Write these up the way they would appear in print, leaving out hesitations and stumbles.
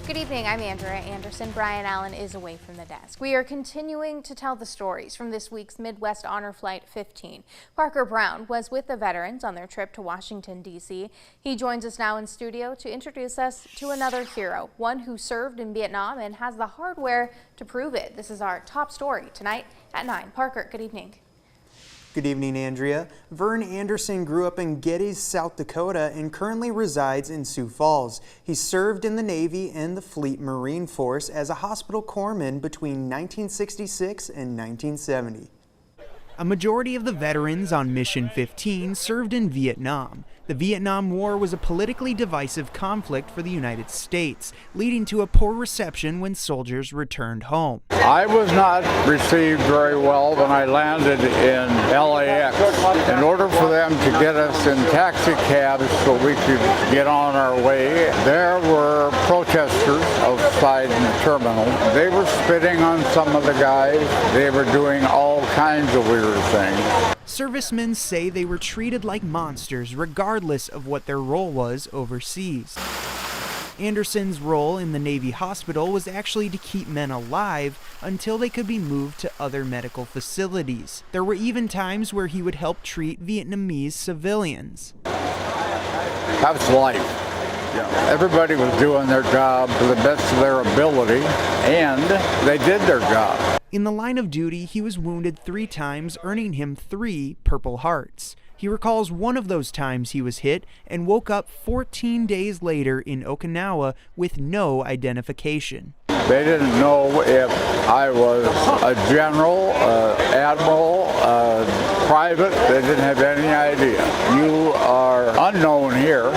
Good evening, I'm Andrea Anderson. Brian Allen is away from the desk. We are continuing to tell the stories from this week's Midwest Honor Flight 15. Parker Brown was with the veterans on their trip to Washington, D.C. He joins us now in studio to introduce us to another hero, one who served in Vietnam and has the hardware to prove it. This is our top story tonight at 9. Parker, good evening. Good evening, Andrea. Vern Anderson grew up in Geddes, South Dakota, and currently resides in Sioux Falls. He served in the Navy and the Fleet Marine Force as a hospital corpsman between 1966 and 1970. A majority of the veterans on Mission 15 served in Vietnam. The Vietnam War was a politically divisive conflict for the United States, leading to a poor reception when soldiers returned home. I was not received very well when I landed in LAX. In order for them to get us in taxi cabs so we could get on our way, there were protesters outside the terminal. They were spitting on some of the guys. They were doing all kinds of weird things. Servicemen say they were treated like monsters regardless of what their role was overseas. Anderson's role in the Navy hospital was actually to keep men alive until they could be moved to other medical facilities. There were even times where he would help treat Vietnamese civilians. That's life. Everybody was doing their job to the best of their ability, and they did their job. In the line of duty, he was wounded 3 times, earning him 3 Purple Hearts. He recalls one of those times he was hit and woke up 14 days later in Okinawa with no identification. They didn't know if I was a general, admiral, private. They didn't have any idea. You are unknown here.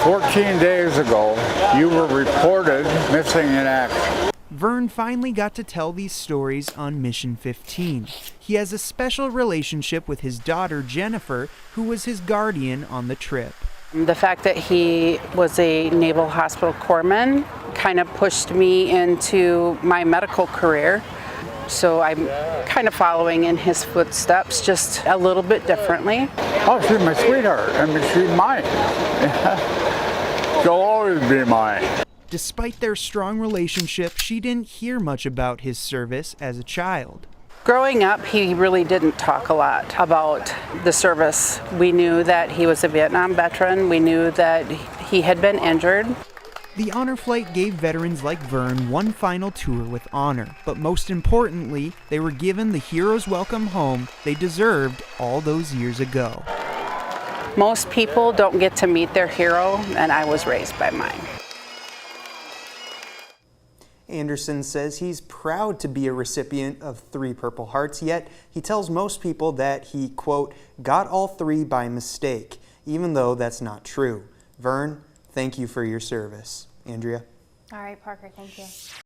14 days ago, you were reported missing in action. Vern finally got to tell these stories on Mission 15. He has a special relationship with his daughter, Jennifer, who was his guardian on the trip. The fact that he was a Naval Hospital corpsman kind of pushed me into my medical career. So I'm kind of following in his footsteps, just a little bit differently. Oh, she's my sweetheart. I mean, she's mine. She'll always be mine. Despite their strong relationship, she didn't hear much about his service as a child. Growing up, he really didn't talk a lot about the service. We knew that he was a Vietnam veteran. We knew that he had been injured. The Honor Flight gave veterans like Vern one final tour with honor, but most importantly, they were given the hero's welcome home they deserved all those years ago. Most people don't get to meet their hero, and I was raised by mine. Anderson says he's proud to be a recipient of 3 Purple Hearts, yet he tells most people that he, quote, got all 3 by mistake, even though that's not true. Vern, thank you for your service. Andrea? All right, Parker, thank you.